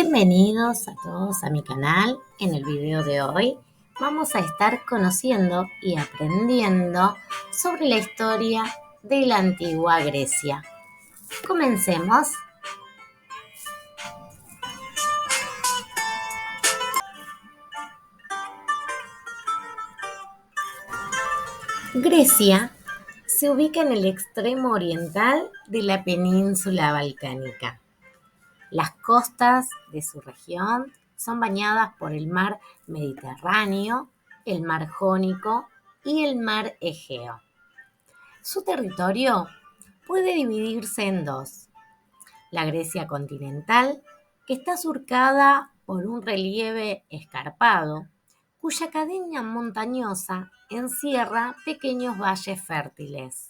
Bienvenidos a todos a mi canal. En el video de hoy vamos a estar conociendo y aprendiendo sobre la historia de la antigua Grecia. Comencemos. Grecia se ubica en el extremo oriental de la península balcánica. Las costas de su región son bañadas por el mar Mediterráneo, el mar Jónico y el mar Egeo. Su territorio puede dividirse en dos: la Grecia continental, que está surcada por un relieve escarpado, cuya cadena montañosa encierra pequeños valles fértiles.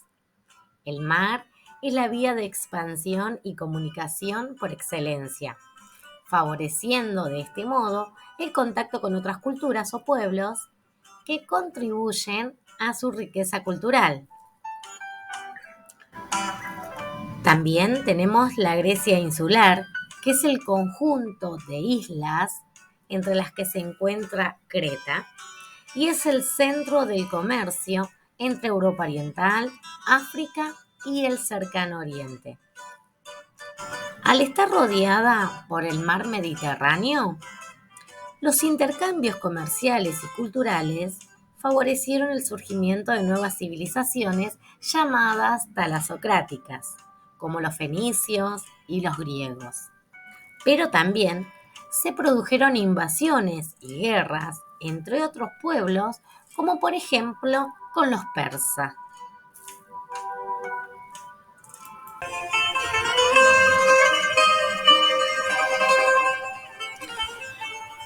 El mar es la vía de expansión y comunicación por excelencia, favoreciendo de este modo el contacto con otras culturas o pueblos que contribuyen a su riqueza cultural. También tenemos la Grecia insular, que es el conjunto de islas entre las que se encuentra Creta y es el centro del comercio entre Europa Oriental, África y el Cercano Oriente. Al estar rodeada por el mar Mediterráneo, los intercambios comerciales y culturales favorecieron el surgimiento de nuevas civilizaciones llamadas talasocráticas, como los fenicios y los griegos. Pero también se produjeron invasiones y guerras entre otros pueblos, como por ejemplo con los persas.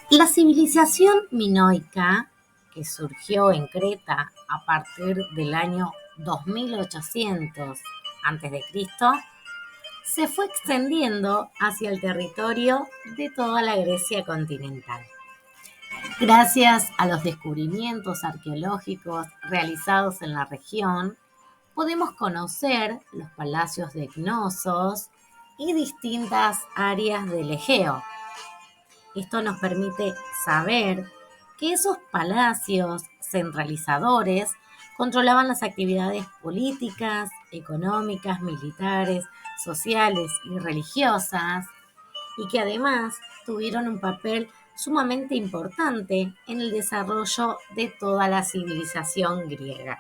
La civilización minoica, que surgió en Creta a partir del año 2800 a.C., se fue extendiendo hacia el territorio de toda la Grecia continental. Gracias a los descubrimientos arqueológicos realizados en la región, podemos conocer los palacios de Cnosos y distintas áreas del Egeo. Esto nos permite saber que esos palacios centralizadores controlaban las actividades políticas, económicas, militares, sociales y religiosas, y que además tuvieron un papel sumamente importante en el desarrollo de toda la civilización griega.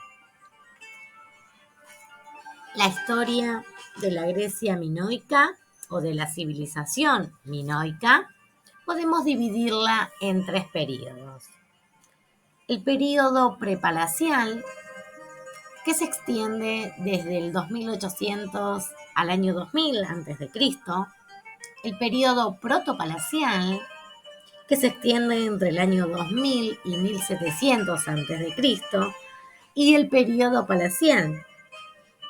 La historia de la Grecia minoica o de la civilización minoica podemos dividirla en tres periodos. El período prepalacial, que se extiende desde el 2800 al año 2000 a.C., el período protopalacial, que se extiende entre el año 2000 y 1700 a.C., y el período palacial,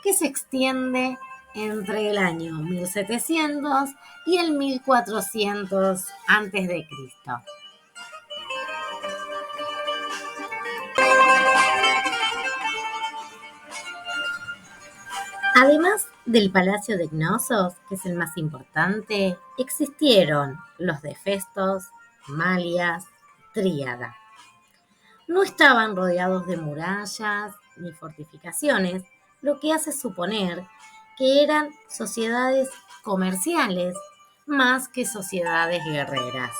que se extiende entre el año 1700 y el 1400 a.C. Además del Palacio de Cnosos, que es el más importante, existieron los de Festos, Malias, Tríada. No estaban rodeados de murallas ni fortificaciones, lo que hace suponer que eran sociedades comerciales más que sociedades guerreras.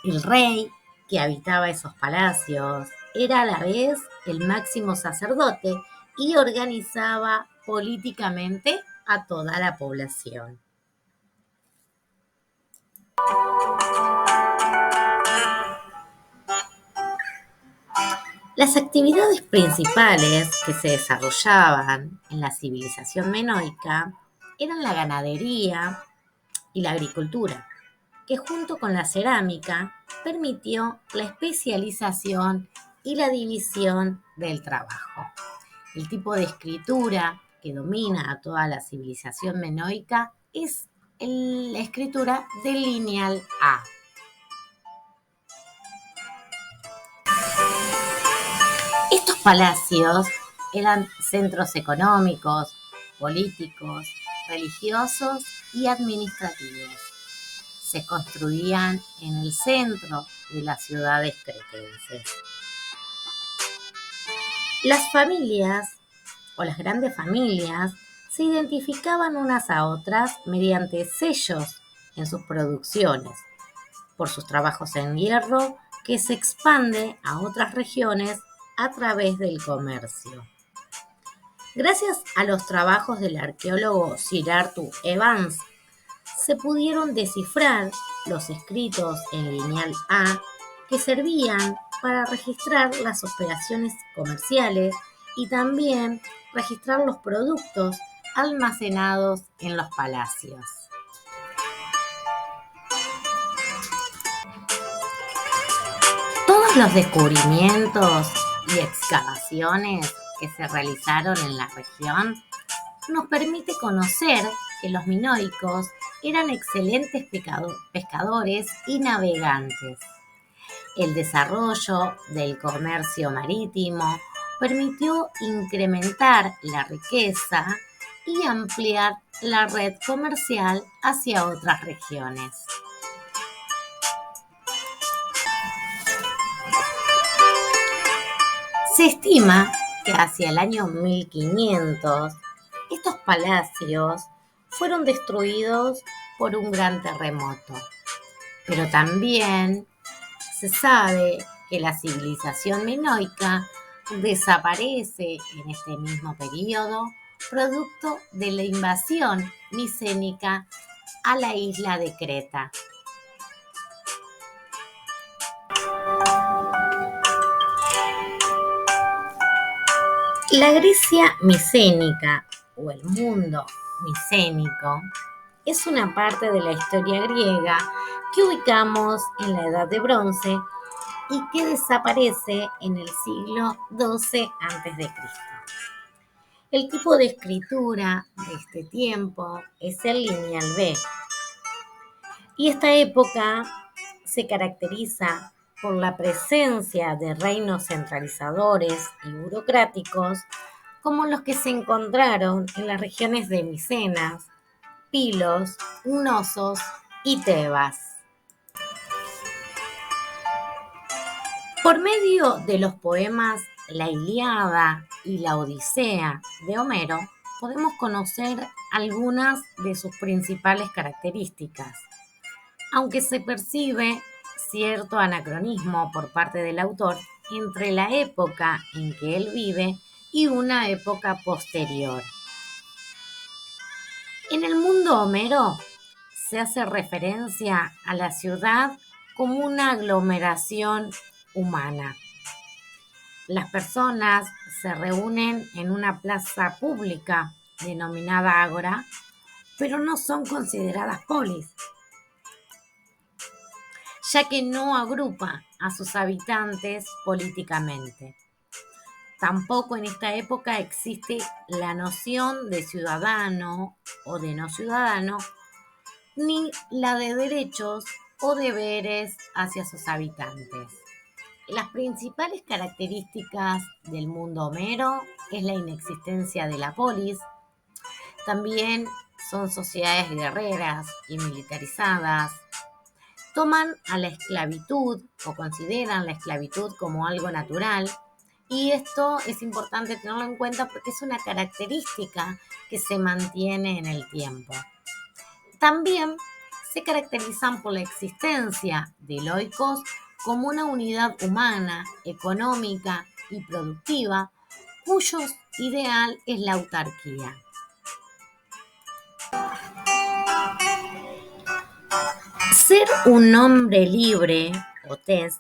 El rey que habitaba esos palacios era a la vez el máximo sacerdote y organizaba políticamente a toda la población. Las actividades principales que se desarrollaban en la civilización minoica eran la ganadería y la agricultura, que junto con la cerámica permitió la especialización y la división del trabajo. El tipo de escritura que domina a toda la civilización minoica es la escritura del lineal A. Estos palacios eran centros económicos, políticos, religiosos y administrativos. Se construían en el centro de las ciudades cretenses. Las familias o las grandes familias se identificaban unas a otras mediante sellos en sus producciones, por sus trabajos en hierro que se expande a otras regiones a través del comercio. Gracias a los trabajos del arqueólogo Sir Arthur Evans, se pudieron descifrar los escritos en lineal A que servían para registrar las operaciones comerciales y también registrar los productos almacenados en los palacios. Todos los descubrimientos y excavaciones que se realizaron en la región nos permite conocer que los minoicos eran excelentes pescadores y navegantes. El desarrollo del comercio marítimo permitió incrementar la riqueza y ampliar la red comercial hacia otras regiones. Se estima que hacia el año 1500 estos palacios fueron destruidos por un gran terremoto, pero también se sabe que la civilización minoica desaparece en este mismo periodo, producto de la invasión micénica a la isla de Creta. La Grecia micénica o el mundo micénico es una parte de la historia griega que ubicamos en la Edad de Bronce y que desaparece en el siglo XII a.C. El tipo de escritura de este tiempo es el lineal B, y esta época se caracteriza por la presencia de reinos centralizadores y burocráticos como los que se encontraron en las regiones de Micenas, Pilos, Cnosos y Tebas. Por medio de los poemas La Ilíada y la Odisea de Homero, podemos conocer algunas de sus principales características, aunque se percibe cierto anacronismo por parte del autor entre la época en que él vive y una época posterior. En el mundo Homero se hace referencia a la ciudad como una aglomeración humana. Las personas se reúnen en una plaza pública denominada ágora, pero no son consideradas polis, ya que no agrupa a sus habitantes políticamente. Tampoco en esta época existe la noción de ciudadano o de no ciudadano, ni la de derechos o deberes hacia sus habitantes. Las principales características del mundo homero es la inexistencia de la polis. También son sociedades guerreras y militarizadas. Toman a la esclavitud o consideran la esclavitud como algo natural. Y esto es importante tenerlo en cuenta porque es una característica que se mantiene en el tiempo. También se caracterizan por la existencia de loicos como una unidad humana, económica y productiva, cuyo ideal es la autarquía. Ser un hombre libre, o tes,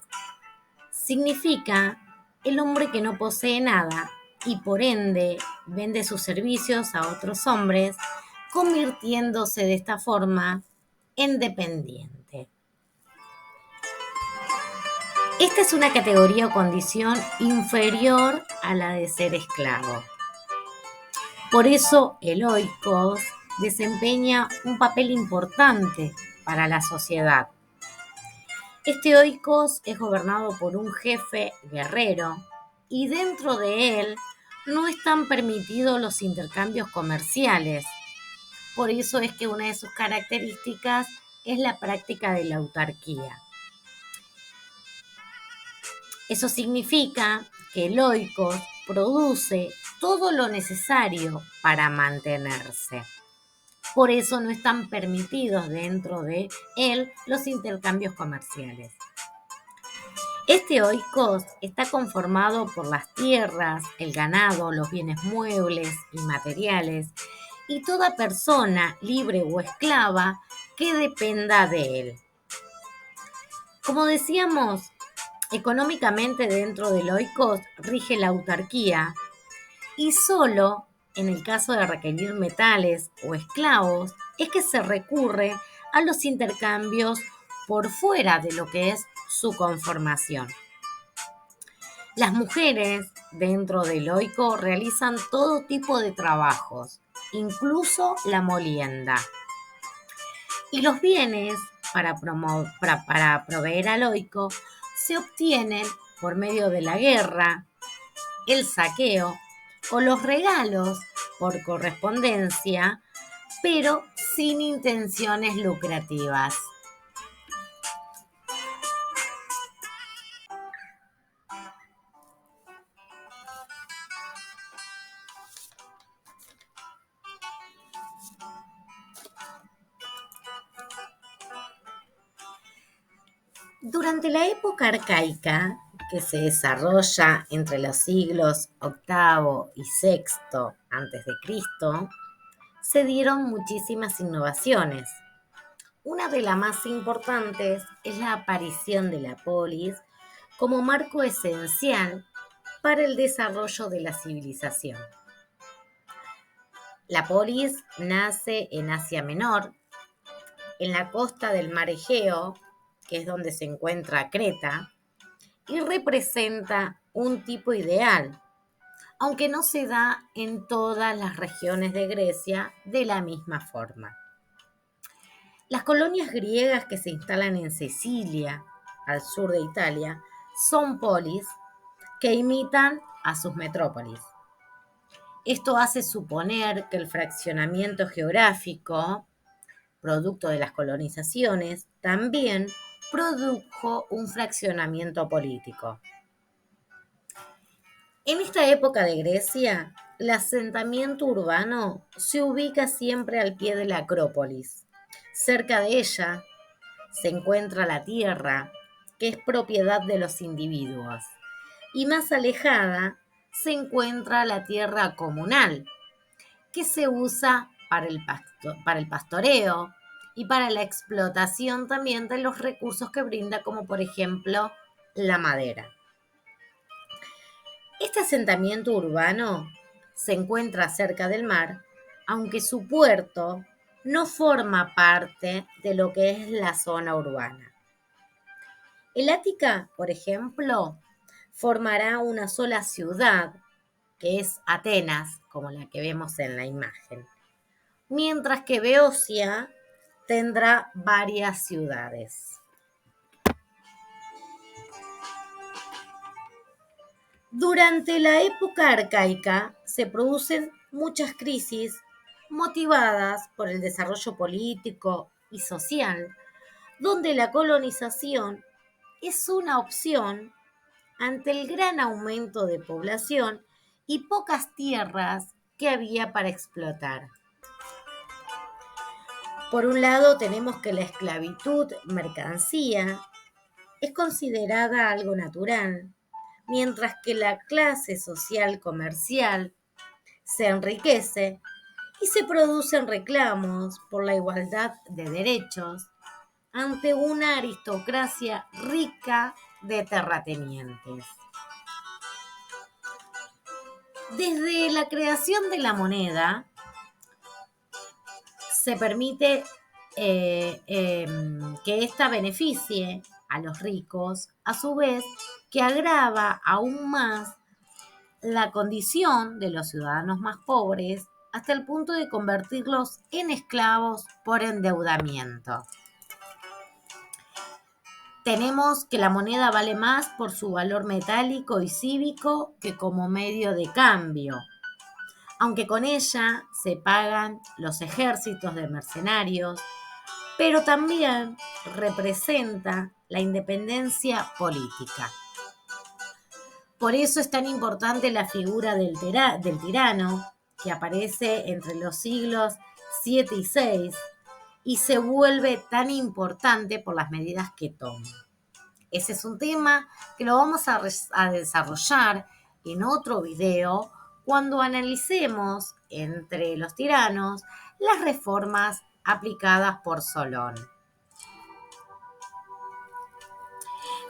significa el hombre que no posee nada y por ende vende sus servicios a otros hombres, convirtiéndose de esta forma en dependiente. Esta es una categoría o condición inferior a la de ser esclavo. Por eso el oikos desempeña un papel importante para la sociedad. Este oikos es gobernado por un jefe guerrero y dentro de él no están permitidos los intercambios comerciales. Por eso es que una de sus características es la práctica de la autarquía. Eso significa que el oikos produce todo lo necesario para mantenerse. Por eso no están permitidos dentro de él los intercambios comerciales. Este oikos está conformado por las tierras, el ganado, los bienes muebles y materiales y toda persona libre o esclava que dependa de él. Como decíamos, económicamente dentro del oikos rige la autarquía y solo en el caso de requerir metales o esclavos es que se recurre a los intercambios por fuera de lo que es su conformación. Las mujeres dentro del oiko realizan todo tipo de trabajos, incluso la molienda. Y los bienes para proveer al oiko se obtienen por medio de la guerra, el saqueo o los regalos por correspondencia, pero sin intenciones lucrativas. Durante la época arcaica, que se desarrolla entre los siglos VIII y VI antes de Cristo, se dieron muchísimas innovaciones. Una de las más importantes es la aparición de la polis como marco esencial para el desarrollo de la civilización. La polis nace en Asia Menor, en la costa del mar Egeo, que es donde se encuentra Creta, y representa un tipo ideal, aunque no se da en todas las regiones de Grecia de la misma forma. Las colonias griegas que se instalan en Sicilia, al sur de Italia, son polis que imitan a sus metrópolis. Esto hace suponer que el fraccionamiento geográfico, producto de las colonizaciones, también produjo un fraccionamiento político. En esta época de Grecia, el asentamiento urbano se ubica siempre al pie de la Acrópolis. Cerca de ella se encuentra la tierra, que es propiedad de los individuos, y más alejada se encuentra la tierra comunal, que se usa para el pastoreo y para la explotación también de los recursos que brinda, como por ejemplo la madera. Este asentamiento urbano se encuentra cerca del mar, aunque su puerto no forma parte de lo que es la zona urbana. El Ática, por ejemplo, formará una sola ciudad, que es Atenas, como la que vemos en la imagen, mientras que Beocia tendrá varias ciudades. Durante la época arcaica se producen muchas crisis motivadas por el desarrollo político y social, donde la colonización es una opción ante el gran aumento de población y pocas tierras que había para explotar. Por un lado tenemos que la esclavitud mercancía es considerada algo natural, mientras que la clase social comercial se enriquece y se producen reclamos por la igualdad de derechos ante una aristocracia rica de terratenientes. Desde la creación de la moneda se permite que ésta beneficie a los ricos, a su vez que agrava aún más la condición de los ciudadanos más pobres hasta el punto de convertirlos en esclavos por endeudamiento. Tenemos que la moneda vale más por su valor metálico y cívico que como medio de cambio. aunque con ella se pagan los ejércitos de mercenarios, pero también representa la independencia política. Por eso es tan importante la figura del tirano, que aparece entre los siglos 7 y 6 y se vuelve tan importante por las medidas que toma. Ese es un tema que lo vamos a desarrollar en otro video cuando analicemos entre los tiranos las reformas aplicadas por Solón.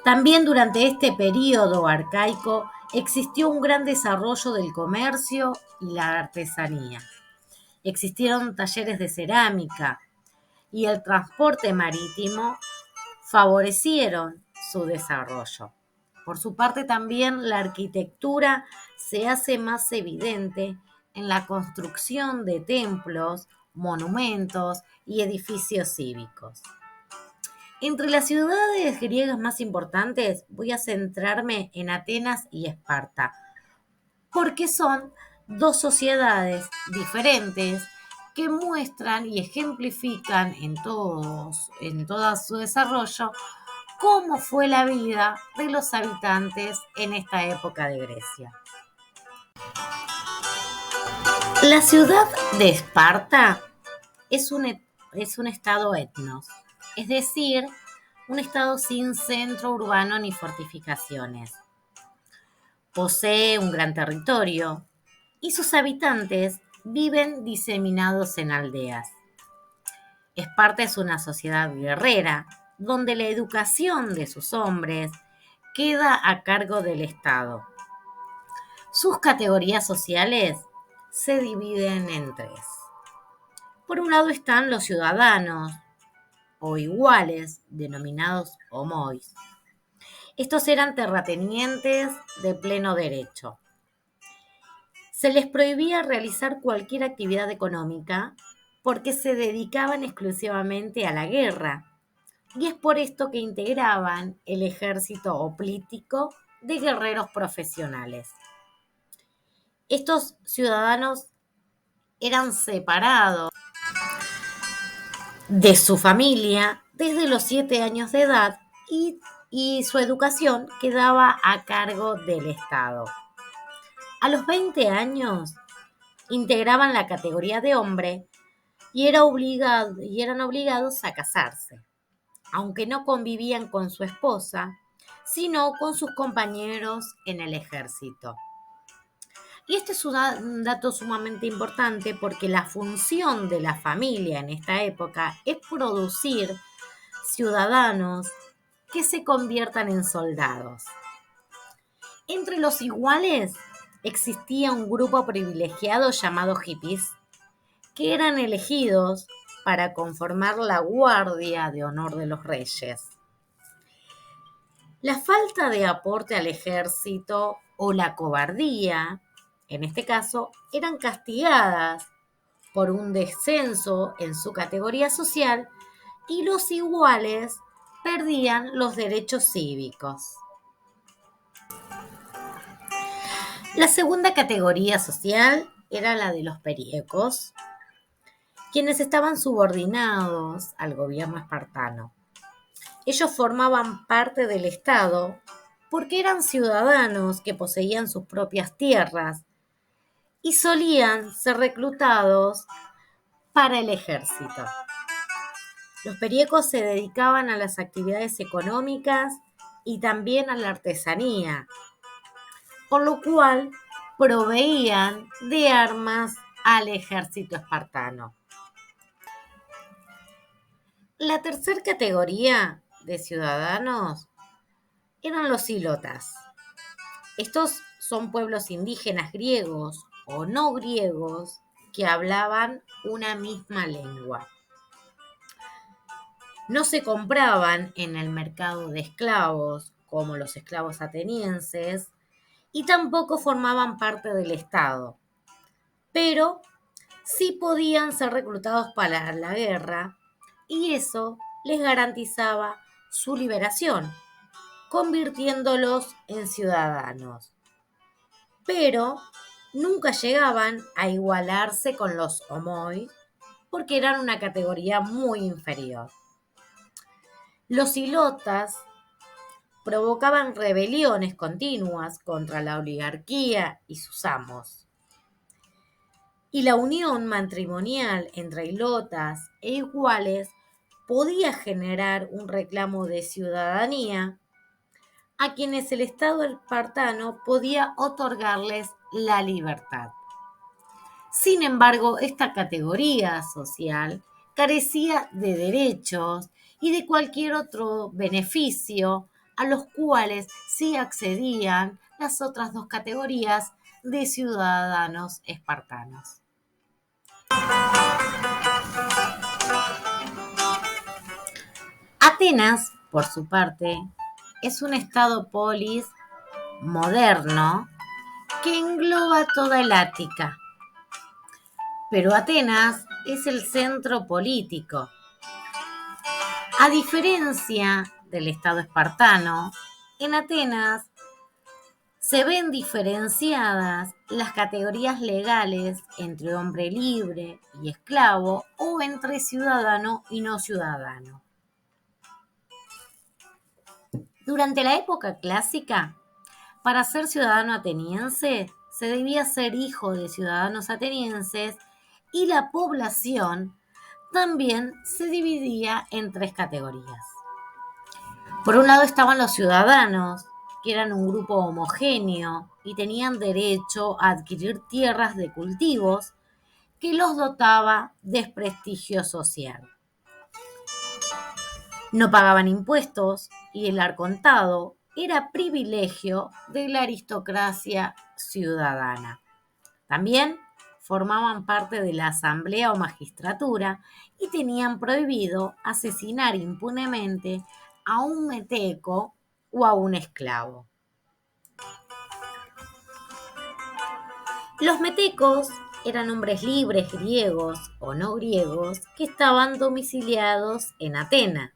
También durante este período arcaico existió un gran desarrollo del comercio y la artesanía. Existieron talleres de cerámica y el transporte marítimo favorecieron su desarrollo. Por su parte, también la arquitectura se hace más evidente en la construcción de templos, monumentos y edificios cívicos. Entre las ciudades griegas más importantes voy a centrarme en Atenas y Esparta, porque son dos sociedades diferentes que muestran y ejemplifican en todo su desarrollo cómo fue la vida de los habitantes en esta época de Grecia. La ciudad de Esparta es un estado etnos, es decir, un estado sin centro urbano ni fortificaciones. Posee un gran territorio y sus habitantes viven diseminados en aldeas. Esparta es una sociedad guerrera, donde la educación de sus hombres queda a cargo del Estado. Sus categorías sociales se dividen en tres. Por un lado están los ciudadanos, o iguales, denominados homois. Estos eran terratenientes de pleno derecho. Se les prohibía realizar cualquier actividad económica porque se dedicaban exclusivamente a la guerra, y es por esto que integraban el ejército hoplítico de guerreros profesionales. Estos ciudadanos eran separados de su familia desde los 7 años de edad y su educación quedaba a cargo del Estado. A los 20 años integraban la categoría de hombre y eran obligados a casarse, aunque no convivían con su esposa, sino con sus compañeros en el ejército. Y este es un dato sumamente importante porque la función de la familia en esta época es producir ciudadanos que se conviertan en soldados. Entre los iguales existía un grupo privilegiado llamado hippies, que eran elegidos para conformar la guardia de honor de los reyes. La falta de aporte al ejército o la cobardía, en este caso, eran castigadas por un descenso en su categoría social y los iguales perdían los derechos cívicos. La segunda categoría social era la de los periecos, quienes estaban subordinados al gobierno espartano. Ellos formaban parte del Estado porque eran ciudadanos que poseían sus propias tierras y solían ser reclutados para el ejército. Los periecos se dedicaban a las actividades económicas y también a la artesanía, por lo cual proveían de armas al ejército espartano. La tercera categoría de ciudadanos eran los ilotas. Estos son pueblos indígenas griegos o no griegos que hablaban una misma lengua. No se compraban en el mercado de esclavos como los esclavos atenienses y tampoco formaban parte del Estado, pero sí podían ser reclutados para la guerra y eso les garantizaba su liberación, convirtiéndolos en ciudadanos. Pero nunca llegaban a igualarse con los homoi porque eran una categoría muy inferior. Los ilotas provocaban rebeliones continuas contra la oligarquía y sus amos. Y la unión matrimonial entre ilotas e iguales podía generar un reclamo de ciudadanía a quienes el Estado espartano podía otorgarles la libertad. Sin embargo, esta categoría social carecía de derechos y de cualquier otro beneficio a los cuales sí accedían las otras dos categorías de ciudadanos espartanos. Atenas, por su parte, es un estado polis moderno que engloba toda el Ática. Pero Atenas es el centro político. A diferencia del estado espartano, en Atenas se ven diferenciadas las categorías legales entre hombre libre y esclavo o entre ciudadano y no ciudadano. Durante la época clásica, para ser ciudadano ateniense se debía ser hijo de ciudadanos atenienses y la población también se dividía en tres categorías. Por un lado estaban los ciudadanos, que eran un grupo homogéneo y tenían derecho a adquirir tierras de cultivos que los dotaba de prestigio social. No pagaban impuestos y el arcontado era privilegio de la aristocracia ciudadana. También formaban parte de la asamblea o magistratura y tenían prohibido asesinar impunemente a un meteco o a un esclavo. Los metecos eran hombres libres griegos o no griegos que estaban domiciliados en Atenas.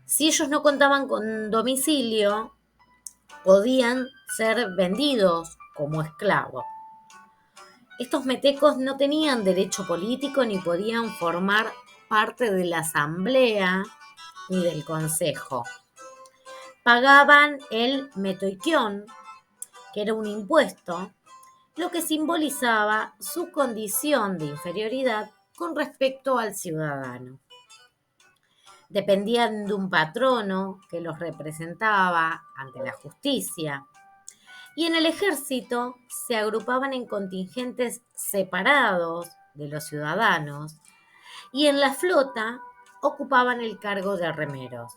Si ellos no contaban con domicilio, podían ser vendidos como esclavos. Estos metecos no tenían derecho político ni podían formar parte de la asamblea ni del consejo. Pagaban el metoikion, que era un impuesto, lo que simbolizaba su condición de inferioridad con respecto al ciudadano. Dependían de un patrono que los representaba ante la justicia. Y en el ejército se agrupaban en contingentes separados de los ciudadanos y en la flota ocupaban el cargo de remeros.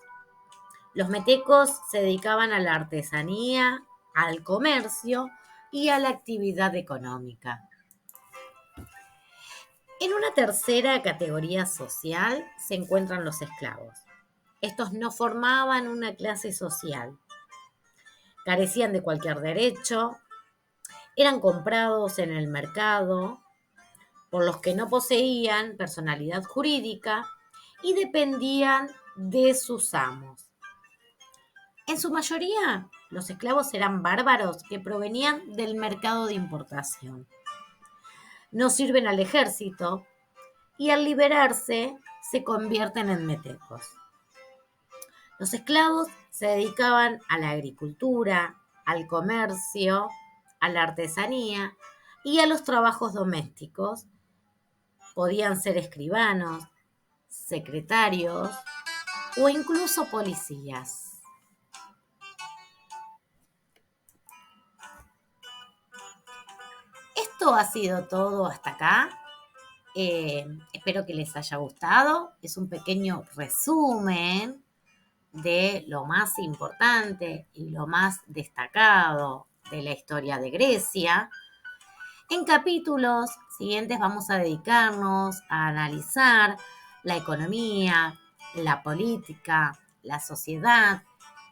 Los metecos se dedicaban a la artesanía, al comercio y a la actividad económica. En una tercera categoría social se encuentran los esclavos. Estos no formaban una clase social, carecían de cualquier derecho, eran comprados en el mercado, por los que no poseían personalidad jurídica y dependían de sus amos. En su mayoría, los esclavos eran bárbaros que provenían del mercado de importación. No sirven al ejército y al liberarse se convierten en metecos. Los esclavos se dedicaban a la agricultura, al comercio, a la artesanía y a los trabajos domésticos. Podían ser escribanos, secretarios o incluso policías. Esto ha sido todo hasta acá. Espero que les haya gustado. Es un pequeño resumen de lo más importante y lo más destacado de la historia de Grecia. En capítulos siguientes vamos a dedicarnos a analizar la economía, la política, la sociedad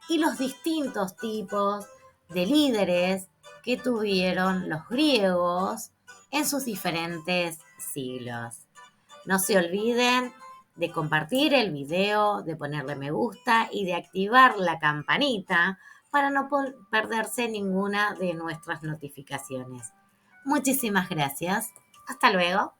y los distintos tipos de líderes que tuvieron los griegos en sus diferentes siglos. No se olviden de compartir el video, de ponerle me gusta y de activar la campanita para no perderse ninguna de nuestras notificaciones. Muchísimas gracias. Hasta luego.